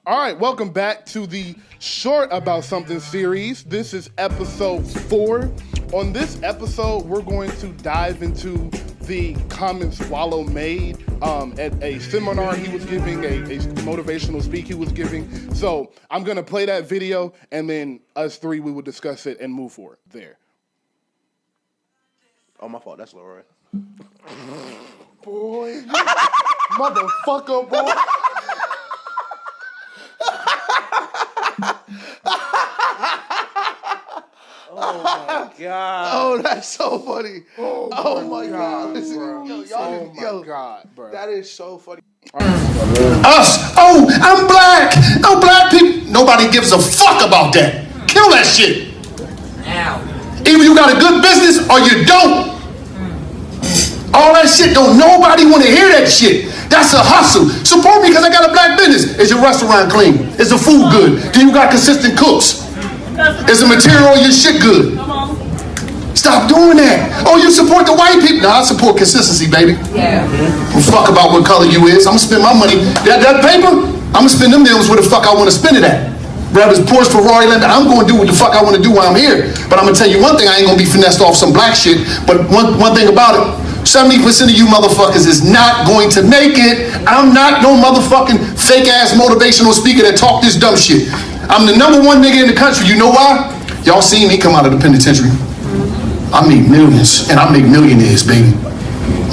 All right, welcome back to the Short About Something series. This is episode 4. On this episode, we're going to dive into the comments Wallo made at a seminar he was giving, a motivational speak he was giving. So I'm going to play that video, and then us three, we will discuss it and move forward there. Oh, my fault. That's Leroy. Boy, motherfucker, boy. Oh my God. Oh, that's so funny. Oh my God. Listen, Bro. God, bro. That is so funny. Us. Oh, I'm black. Oh, black people. Nobody gives a fuck about that. Kill that shit. Either you got a good business or you don't. All that shit, don't nobody want to hear that shit. That's a hustle. Support me because I got a black business. Is your restaurant clean? Is the food good? Do you got consistent cooks? Is the material on your shit good? Stop doing that. Oh, you support the white people? No, I support consistency, baby. Yeah. Fuck about what color you is. I'm gonna spend my money. That paper, I'm gonna spend them deals where the fuck I want to spend it at. Whether it's Porsche, Ferrari, Lamborghini, I'm gonna do what the fuck I want to do while I'm here. But I'm gonna tell you one thing, I ain't gonna be finessed off some black shit. But one thing about it, 70% of you motherfuckers is not going to make it. I'm not no motherfucking fake ass motivational speaker that talk this dumb shit. I'm the number one nigga in the country. You know why? Y'all seen me come out of the penitentiary. I make millions and I make millionaires, baby.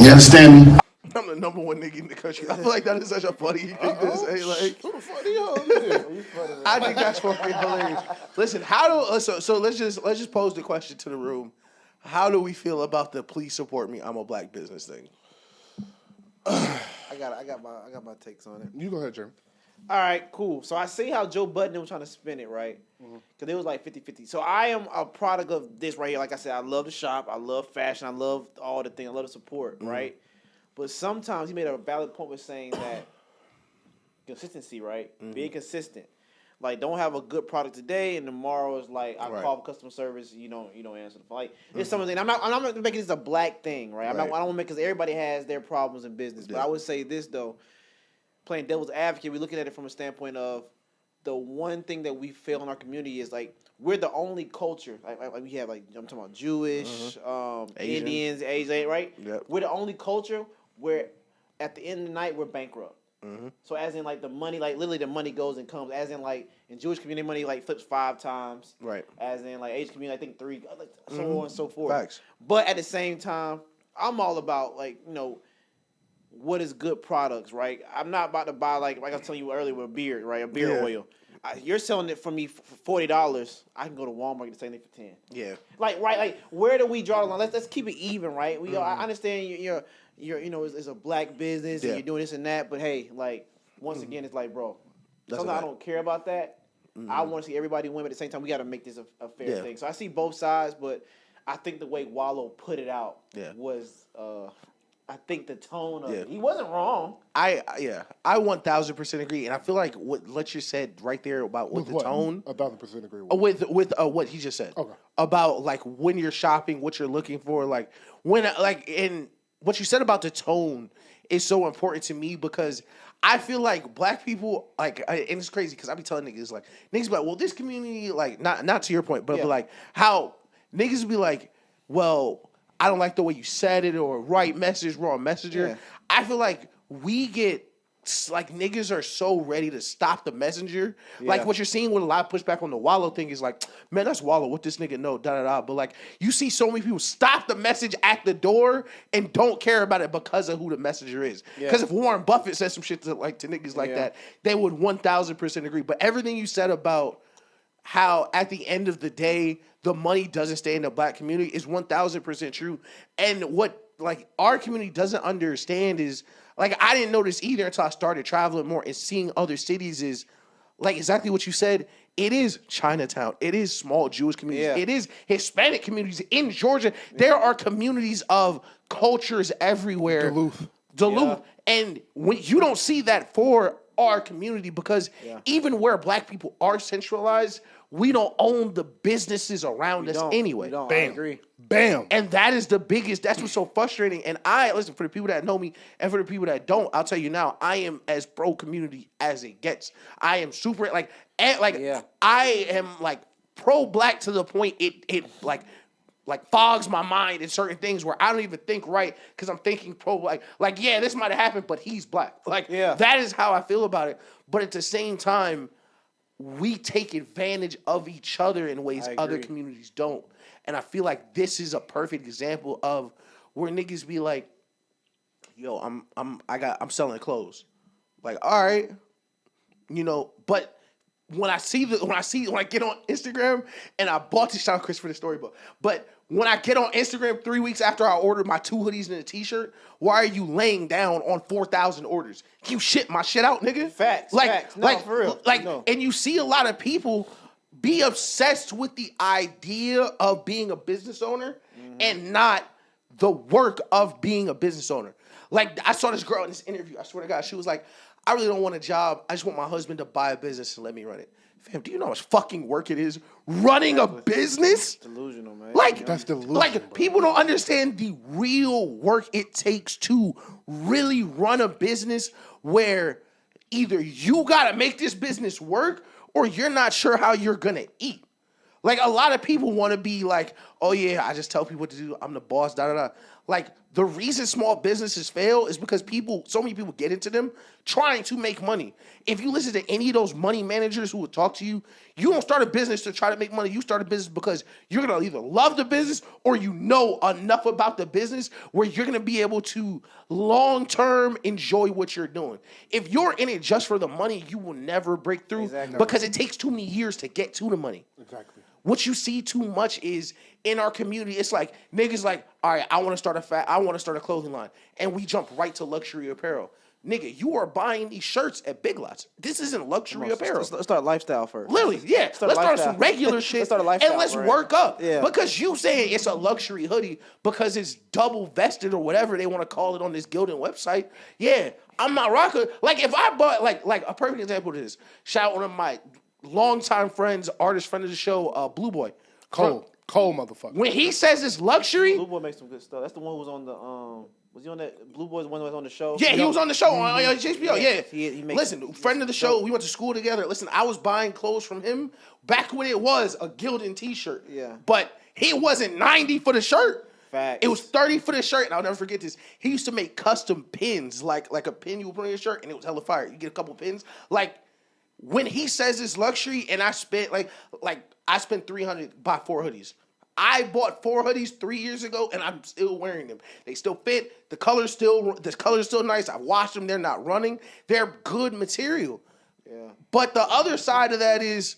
You understand me? I'm the number one nigga in the country. I feel like that is such a funny thing to say. Like, I think that's fucking hilarious. Listen, so let's just pose the question to the room. How do we feel about the please support me, I'm a black business thing? I got my takes on it. You go ahead, Jermey. All right, cool. So I see how Joe Budden was trying to spin it, right? Because it was like 50-50. So I am a product of this right here. Like I said, I love to shop. I love fashion. I love all the things. I love the support, right? But sometimes he made a valid point with saying that consistency, right? Being consistent. Like, don't have a good product today, and tomorrow is like I call for customer service. You don't answer the phone. Like, there's something. I'm not making this a black thing, right? I don't want to make because everybody has their problems in business. But I would say this though. Playing devil's advocate, we're looking at it from a standpoint of the one thing that we fail in our community is like we're the only culture like we have like I'm talking about Jewish, Indians, Asian, right? Yep. We're the only culture where at the end of the night we're bankrupt. So as in like the money, like literally the money goes and comes. As in like in Jewish community, money like flips 5 times. Right. As in like Asian community, I think 3, like so on and so forth. Facts. But at the same time, I'm all about like what is good products, right? I'm not about to buy like I was telling you earlier with a beard, right? A beard oil. You're selling it for me for $40. I can go to Walmart and get the same thing for $10. Yeah. Like where do we draw the line? Let's keep it even, right? I understand you're it's a black business and you're doing this and that, but hey, like once again, it's like, bro, sometimes I don't care about that. I want to see everybody win, but at the same time, we got to make this a fair thing. So I see both sides, but I think the way Wallo put it out was. I think the tone of it. He wasn't wrong. I 1000% agree, and I feel like what Letcher said right there about with the tone. 1000% agree with what he just said. Okay. About like when you're shopping, what you're looking for, like when and what you said about the tone is so important to me because I feel like black people and it's crazy because I be telling niggas like well this community like not to your point but like how niggas be like well. I don't like the way you said it or right message, wrong messenger. Yeah. I feel like we get, like niggas are so ready to stop the messenger. Yeah. Like what you're seeing with a lot of pushback on the Wallo thing is like, man, that's Wallo. What this nigga know, da-da-da. But like, you see so many people stop the message at the door and don't care about it because of who the messenger is. Because if Warren Buffett says some shit to niggas like that, they would 1000% agree. But everything you said about how at the end of the day, the money doesn't stay in the black community is 1000% true. And what like our community doesn't understand is like I didn't notice either until I started traveling more and seeing other cities is like exactly what you said. It is Chinatown. It is small Jewish communities. Yeah. It is Hispanic communities in Georgia. There are communities of cultures everywhere. Duluth. Yeah. And when you don't see that for our community because even where black people are centralized, we don't own the businesses around us anyway. Bam. I agree. Bam. And that is the biggest, that's what's so frustrating. And listen, for the people that know me and for the people that don't, I'll tell you now, I am as pro community as it gets. I am super, I am like pro black to the point it fogs my mind in certain things where I don't even think right because I'm thinking pro black. Like, yeah, this might have happened, but he's black. That is how I feel about it. But at the same time, we take advantage of each other in ways other communities don't. And I feel like this is a perfect example of where niggas be like, yo, I'm selling clothes. Like, all right, but when I get on Instagram, and I bought this Sean Chris for the storybook, but when I get on Instagram 3 weeks after I ordered my 2 hoodies and a t-shirt, why are you laying down on 4,000 orders? Can you shit my shit out, nigga? Facts. No, for real. And you see a lot of people be obsessed with the idea of being a business owner and not the work of being a business owner. Like, I saw this girl in this interview, I swear to God, she was like, I really don't want a job. I just want my husband to buy a business and let me run it. Fam, do you know how much fucking work it is running a business? Delusional, man. That's delusional. Like, people don't understand the real work it takes to really run a business where either you got to make this business work or you're not sure how you're going to eat. Like, a lot of people want to be like, oh, yeah, I just tell people what to do. I'm the boss, da-da-da. Like, the reason small businesses fail is because so many people get into them trying to make money. If you listen to any of those money managers who will talk to you, you don't start a business to try to make money. You start a business because you're going to either love the business or you know enough about the business where you're going to be able to long-term enjoy what you're doing. If you're in it just for the money, you will never break through because it takes too many years to get to the money. Exactly. What you see too much is in our community, it's like niggas like, all right, I want to start a clothing line, and we jump right to luxury apparel. Nigga, you are buying these shirts at Big Lots. This isn't luxury apparel. Let's start lifestyle first. Literally, yeah. Let's start some regular shit. Let's start a lifestyle, and let's work up. Yeah. Because you saying it's a luxury hoodie because it's double vested or whatever they want to call it on this Gildan website. Yeah, I'm not rocking. Like, if I bought, like a perfect example of this, shout out one of my longtime friends, artist friend of the show, Blue Boy. Cold motherfucker. When he says it's luxury, Blue Boy makes some good stuff. That's the one who was on the was he on that Blue Boy's one that was on the show? Yeah, he was on the show on HBO. Yeah. He listen, friend of the show, we went to school together. Listen, I was buying clothes from him back when it was a Gildan t-shirt. Yeah. But he wasn't 90 for the shirt. Facts. It was 30 for the shirt, and I'll never forget this. He used to make custom pins, like a pin you would put on your shirt, and it was hella fire. You get a couple pins. Like, when he says it's luxury, and I spent I spent $300 buy 4 hoodies. I bought 4 hoodies 3 years ago, and I'm still wearing them. They still fit. The color's still nice. I washed them. They're not running. They're good material. Yeah. But the other side of that is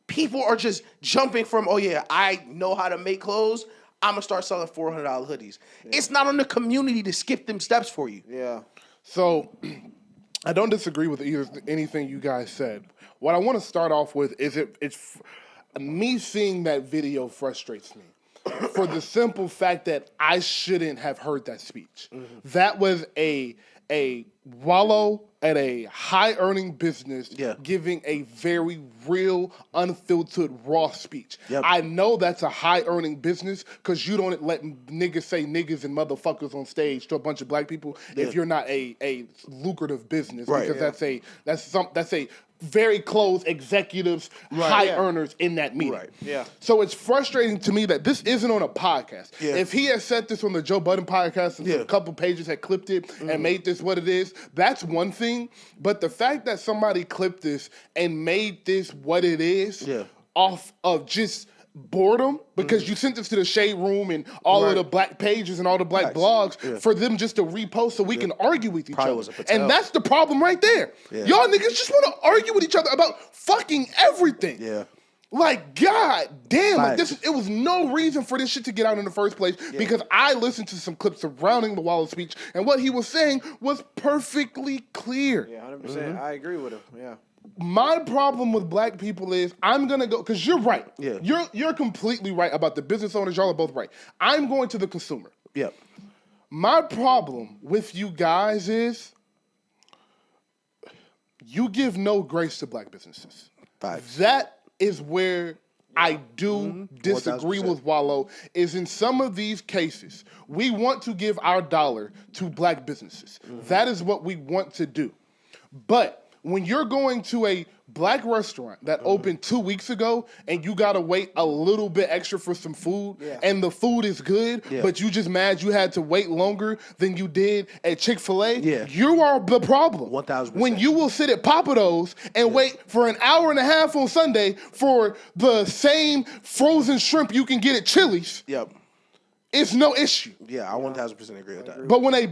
people are just jumping from, oh yeah, I know how to make clothes. I'm gonna start selling $400 hoodies. Yeah. It's not on the community to skip them steps for you. Yeah. So I don't disagree with anything you guys said. What I want to start off with is me seeing that video frustrates me for the simple fact that I shouldn't have heard that speech. Mm-hmm. That was a Wallo at a high-earning business giving a very real, unfiltered, raw speech. Yep. I know that's a high-earning business because you don't let niggas say niggas and motherfuckers on stage to a bunch of black people if you're not a lucrative business. Right, because that's a very close executives, high earners in that meeting. Right. Yeah. So it's frustrating to me that this isn't on a podcast. Yeah. If he had said this on the Joe Budden podcast and a couple pages had clipped it and made this what it is, that's one thing. But the fact that somebody clipped this and made this what it is off of just boredom, because you sent this to the Shade Room and all of the black pages and all the black blogs for them just to repost so we can argue with each other. And that's the problem right there. Yeah. Y'all niggas just want to argue with each other about fucking everything. Yeah. Like, god damn, like it was no reason for this shit to get out in the first place because I listened to some clips surrounding the Wallo speech and what he was saying was perfectly clear. Yeah, 100%. Mm-hmm. I agree with him. Yeah. My problem with black people is I'm gonna go because you're right. Yeah, you're completely right about the business owners. Y'all are both right. I'm going to the consumer. Yep. My problem with you guys is you give no grace to black businesses. Facts. That is where I do disagree 1000%. with Wallo, is in some of these cases, we want to give our dollar to black businesses. That is what we want to do. But when you're going to a black restaurant that opened 2 weeks ago and you gotta wait a little bit extra for some food and the food is good, but you just mad you had to wait longer than you did at Chick-fil-A, you are the problem. 1000%. When you will sit at Papados and wait for an hour and a half on Sunday for the same frozen shrimp you can get at Chili's, it's no issue. Yeah, I 1000% agree with that. But when a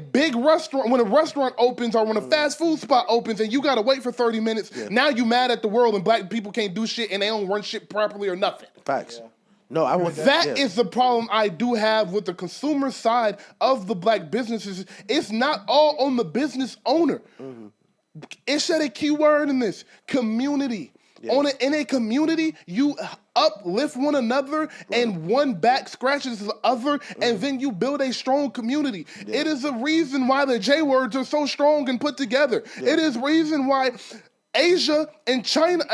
restaurant opens or when a fast food spot opens and you gotta wait for 30 minutes, now you mad at the world and black people can't do shit and they don't run shit properly or nothing. Facts. No, I want That is the problem I do have with the consumer side of the black businesses. It's not all on the business owner. It said a key word in this: community. In a community, you uplift one another and one back scratches the other, and then you build a strong community. It is a reason why the J words are so strong and put together. It is reason why Asia and China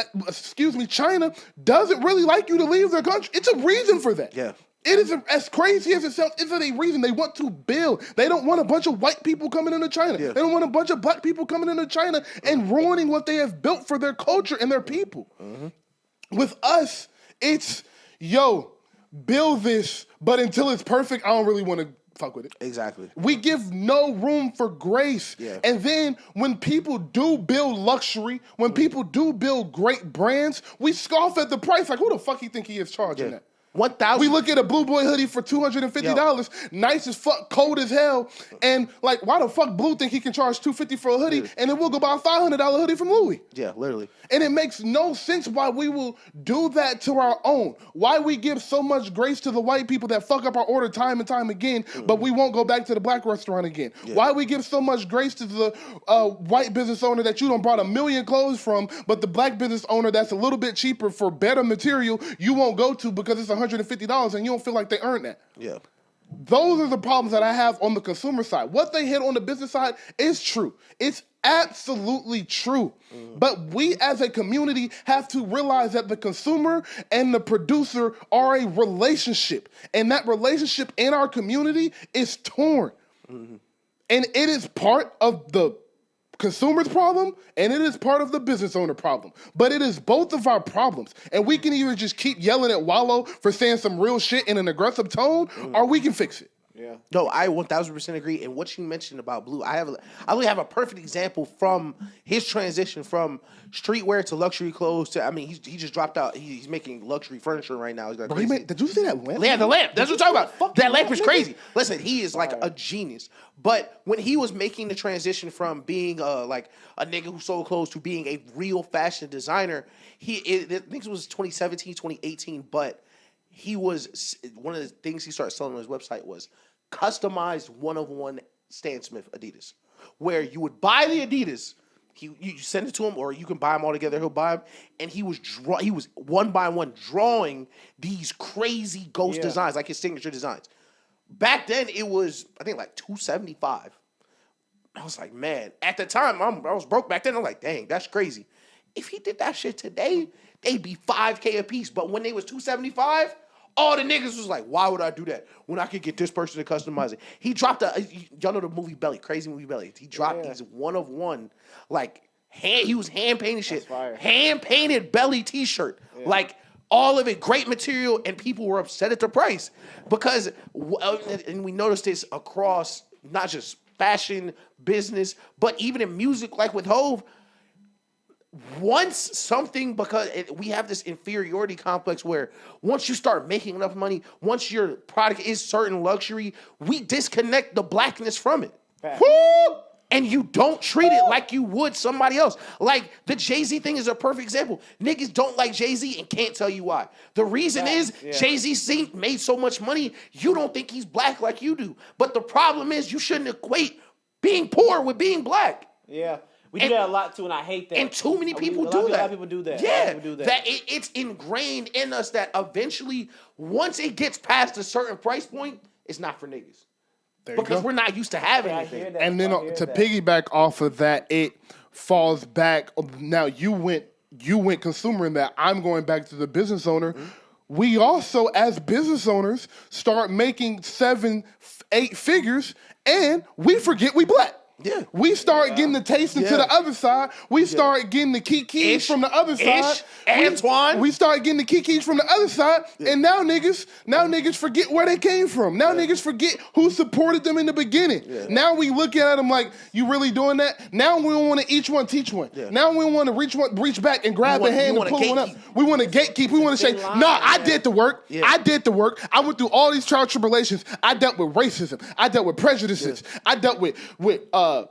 doesn't really like you to leave their country. It's a reason for that. It is as crazy as it sounds. It's a reason they want to build. They don't want a bunch of white people coming into China. They don't want a bunch of black people coming into China and ruining what they have built for their culture and their people. With us, it's, build this, but until it's perfect, I don't really want to fuck with it. Exactly. We give no room for grace. And then when people do build luxury, when people do build great brands, we scoff at the price. Like, who the fuck you think he is charging that? 1,000. We look at a Blue Boy hoodie for $250, nice as fuck, cold as hell, and like, why the fuck Blue think he can charge $250 for a hoodie, and then we'll go buy a $500 hoodie from Louis? Yeah, literally. And it makes no sense why we will do that to our own. Why we give so much grace to the white people that fuck up our order time and time again, but we won't go back to the black restaurant again. Why we give so much grace to the white business owner that you done brought 1 million clothes from, but the black business owner that's a little bit cheaper for better material, you won't go to because it's $150 and you don't feel like they earned that. Those are the problems that I have on the consumer side. What they hit on the business side is true. It's absolutely true. But we as a community have to realize that the consumer and the producer are a relationship. And that relationship in our community is torn. And it is part of the consumer's problem, and it is part of the business owner problem. But it is both of our problems. And we can either just keep yelling at Wallo for saying some real shit in an aggressive tone, or we can fix it. No, I 1000% agree. And what you mentioned about Blue, I really have a perfect example from his transition from streetwear to luxury clothes to, he just dropped out. He's making luxury furniture right now. Did you see that lamp? Yeah, the lamp. That's what I'm talking about. That lamp is crazy. Listen, he is like a genius. But when he was making the transition from being like a nigga who sold clothes to being a real fashion designer, I think it was 2017, 2018, but he was, one of the things he started selling on his website was customized one-of-one Stan Smith Adidas, where you would buy the Adidas, you send it to him, or you can buy them all together. He'll buy them, and he was one by one drawing these crazy ghost designs, like his signature designs. Back then, it was I think like $275. I was like, man. At the time, I was broke back then. I'm like, dang, that's crazy. If he did that shit today, they'd be $5K a piece. But when they was $275. All the niggas was like, why would I do that when I could get this person to customize it? He dropped y'all know the movie Belly, Crazy Movie Belly. He dropped these one-of-one, like, he was hand-painting shit. Hand-painted Belly t-shirt. Like, all of it, great material, and people were upset at the price. Because, and we noticed this across not just fashion, business, but even in music, like with Hove, once something, because we have this inferiority complex where once you start making enough money, once your product is certain luxury, we disconnect the blackness from it. Woo! And you don't treat it like you would somebody else. Like the Jay-Z thing is a perfect example. Niggas don't like Jay-Z and can't tell you why. The reason is Jay-Z made so much money, you don't think he's black like you do. But the problem is you shouldn't equate being poor with being black. Yeah. We do that a lot too, and I hate that. And too many people do that. A lot of people do that. Yeah, it's ingrained in us that eventually, once it gets past a certain price point, it's not for niggas. Because we're not used to having anything. And then to piggyback off of that, falls back. Now you went consumer in that. I'm going back to the business owner. Mm-hmm. We also, as business owners, start making 7, 8 figures, and we forget we black. Yeah. We start getting the taste into the other side. We start getting the kikis from the other side. Antoine. We start getting the kikis from the other side. And now niggas forget where they came from. Now niggas forget who supported them in the beginning. Yeah. Now we look at them like, you really doing that? Now we want to each one teach one. Yeah. Now we want to reach back and grab the hand and pull one up. We want to gatekeep. We want to say, I did the work. Yeah. I did the work. I went through all these trial tribulations. I dealt with racism. I dealt with prejudices. Yeah. I dealt with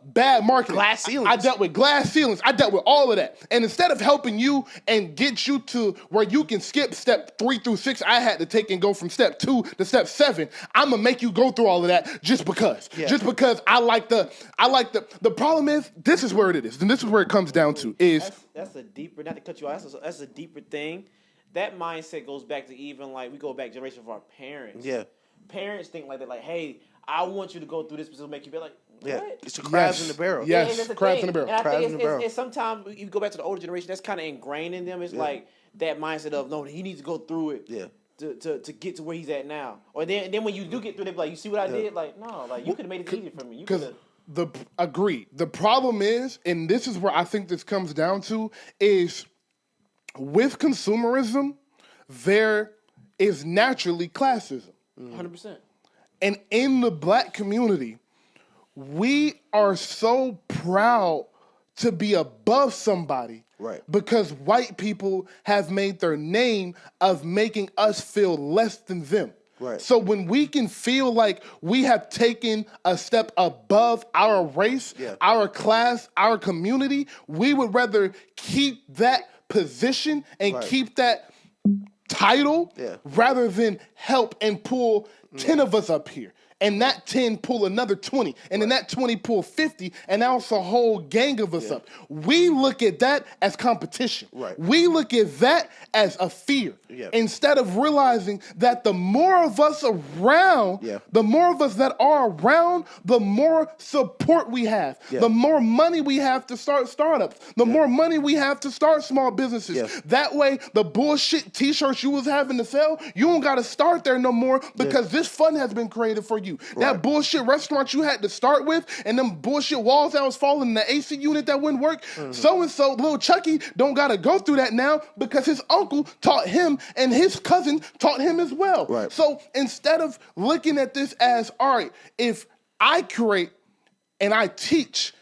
bad marketing. Glass ceilings. I dealt with glass ceilings. I dealt with all of that. And instead of helping you and get you to where you can skip step 3 through 6, I had to take and go from step 2 to step 7. I'm gonna make you go through all of that just because. Yeah. Just because I like the problem is, this is where it is. And this is where it comes down to is that's a deeper, not to cut you off, that's a deeper thing. That mindset goes back to even like we go back generation of our parents. Yeah. Parents think like that, like, hey, I want you to go through this because it'll make you be like, what? Yeah, it's the crabs in the barrel. Yes, yeah, crabs in the barrel. And I think it's sometimes you go back to the older generation, that's kind of ingrained in them. It's like that mindset of, no, he needs to go through it to get to where he's at now. Or then when you do get through it, like, you see what I did? Like, no, like, you could have made it easier for me. Agreed. The problem is, and this is where I think this comes down to, is with consumerism, there is naturally classism. 100%. And in the black community, we are so proud to be above somebody, right? Because white people have made their name of making us feel less than them. Right. So when we can feel like we have taken a step above our race, our class, our community, we would rather keep that position and keep that title rather than help and pull 10 of us up here. And that 10 pull another 20. And then that 20 pull 50. And now it's a whole gang of us up. We look at that as competition. Right. We look at that as a fear. Instead of realizing that the more of us around, the more of us that are around, the more support we have. The more money we have to start startups. The more money we have to start small businesses. That way, the bullshit t-shirts you was having to sell, you don't got to start there no more because this fund has been created for you. That bullshit restaurant you had to start with and them bullshit walls that was falling in the AC unit that wouldn't work, so-and-so, little Chucky, don't got to go through that now because his uncle taught him and his cousin taught him as well. Right. So instead of looking at this as, all right, if I create and I teach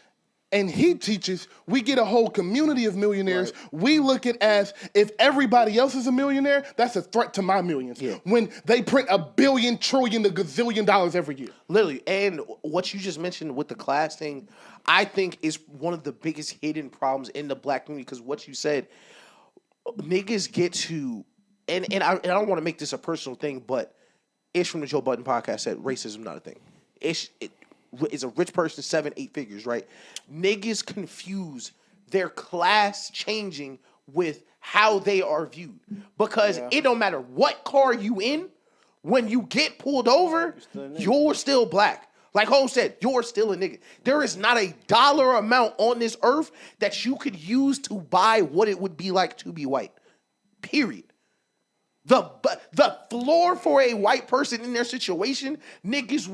and he teaches, we get a whole community of millionaires. Right. We look at as if everybody else is a millionaire, that's a threat to my millions. When they print $1 billion, trillion, $1 gazillion every year. Literally. And what you just mentioned with the class thing, I think is one of the biggest hidden problems in the black community, because what you said, niggas get to, and I don't want to make this a personal thing, but Ish from the Joe Budden podcast said racism not a thing. Ish is a rich person, 7, 8 figures, right? Niggas confuse their class changing with how they are viewed. Because it don't matter what car you in, when you get pulled over, you're still black. Like Holmes said, you're still a nigga. There is not a dollar amount on this earth that you could use to buy what it would be like to be white. Period. The floor for a white person in their situation, niggas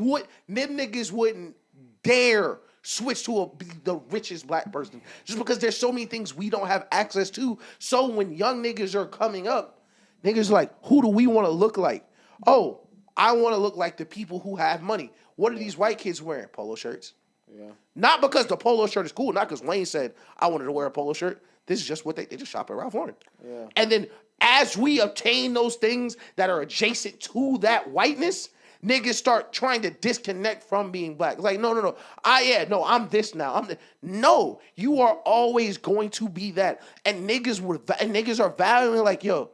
wouldn't dare switch to the richest black person, just because there's so many things we don't have access to. So when young niggas are coming up, niggas like, who do we want to look like? Oh, I want to look like the people who have money. What are these white kids wearing? Polo shirts. Yeah. Not because the polo shirt is cool, not because Wayne said I wanted to wear a polo shirt. This is just what they just shop at Ralph Lauren. Yeah. And then as we obtain those things that are adjacent to that whiteness, niggas start trying to disconnect from being black. It's like, no. I'm this now. No, you are always going to be that. And niggas are valuing like, yo,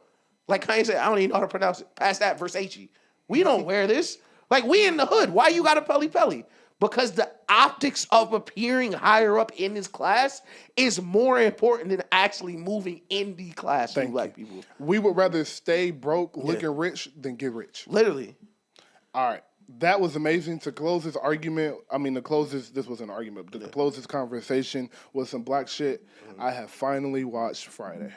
like Kanye said, I don't even know how to pronounce it. Past that, Versace. We don't wear this. Like, we in the hood. Why you got a pelly? Because the optics of appearing higher up in this class is more important than actually moving in the class for black people. We would rather stay broke looking rich than get rich. Literally. All right. That was amazing. To close this argument, this wasn't an argument, but to close this conversation with some black shit, I have finally watched Friday.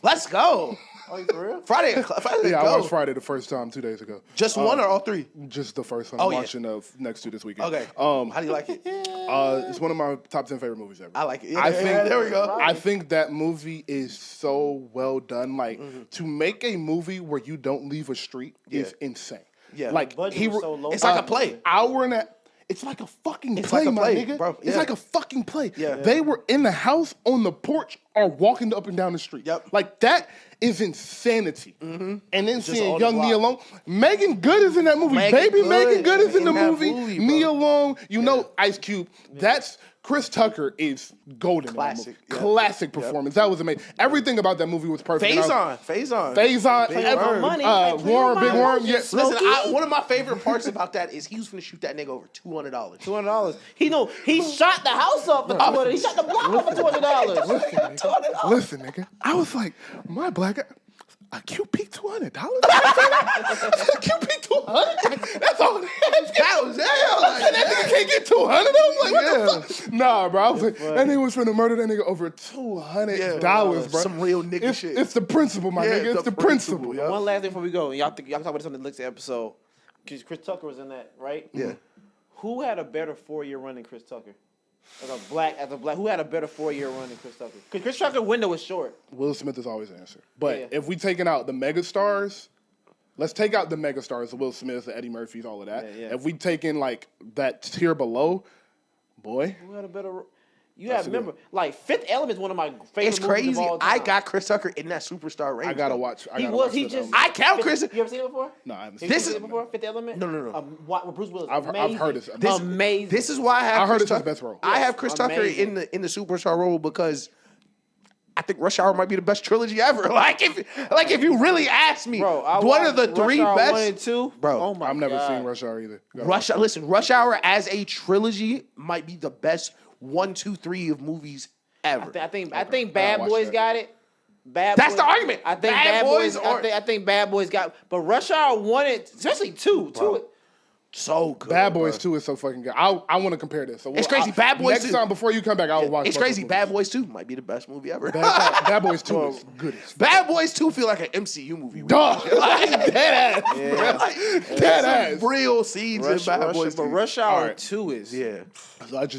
Let's go. Oh, you for real? Friday. Yeah, I watched Friday the first time 2 days ago. Just one or all three? Just the first time. I'm watching the next two this weekend. Okay. How do you like it? It's one of my top 10 favorite movies ever. I like it. There we go. I think that movie is so well done. Like, to make a movie where you don't leave a street is insane. Yeah. Like, so low. It's like a play. It's like a fucking play, like a my play, nigga. bro. It's like a fucking play. Yeah. They were in the house, on the porch, or walking up and down the street. Yep. Like, that is insanity. Mm-hmm. And then seeing young the Nia Long. Megan Good is in that movie. Baby Megan Good is in the movie. Nia Long, know, Ice Cube. That's... Chris Tucker is golden. Classic. In that movie. Classic performance. That was amazing. Everything about that movie was perfect. Faison. Warren, Big Worm. Yeah. Listen, one of my favorite parts about that is he was finna shoot that nigga over $200. $200. He shot the house up for $200. He shot the block up for $200. Listen, nigga. I was like, my black guy. A QP $200? QP $200? That's all. That was that nigga can't get $200. I'm like, what the fuck? Nah, bro. I was like, that nigga was finna murder that nigga over $200, bro. Some real nigga shit. It's the principle, my nigga. It's the principle. One last thing before we go. Y'all talk about this on the next episode. Because Chris Tucker was in that, right? Yeah. Who had a better 4-year run than Chris Tucker? As a black, who had a better 4-year run than Chris Tucker? Because Chris Tucker's window was short. Will Smith is always the answer. But if we taking out the megastars, let's take out the megastars, the Will Smiths, the Eddie Murphys, all of that. If we take in like that tier below, boy. Who had a better? You have to remember, like Fifth Element is one of my favorite. It's crazy. Movies of all time. I got Chris Tucker in that superstar range. I gotta watch. I count Chris. You ever seen it before? No, I haven't seen This it before. Fifth Element. No. What Bruce Willis? I've heard it's amazing. This is why I have. I heard Chris it's his best role. I have Chris Tucker in the superstar role because I think Rush Hour might be the best trilogy ever. Like if you really ask me, bro, one of the three Rush Hour best. 1 and 2, bro. Oh my I've never God. seen Rush Hour either. Rush Hour as a trilogy might be the best 1, 2, 3 of movies ever. I think Bad Boys got it. That's the argument. I think Bad Boys. I think Bad Boys got, but Rush Hour 1 and especially 2. So good. Bad Boys 2 is so fucking good. I want to compare this. So it's crazy. Bad Boys next 2. time before you come back, I'll watch. It's crazy. Bad Boys 2 might be the best movie ever. Bad Boys 2 is good as fuck. Bad Boys 2 feel like an MCU movie. Dog. Dead ass. Dead ass. Real scenes in Bad Boys 2. But Rush Hour 2 is Yeah. I just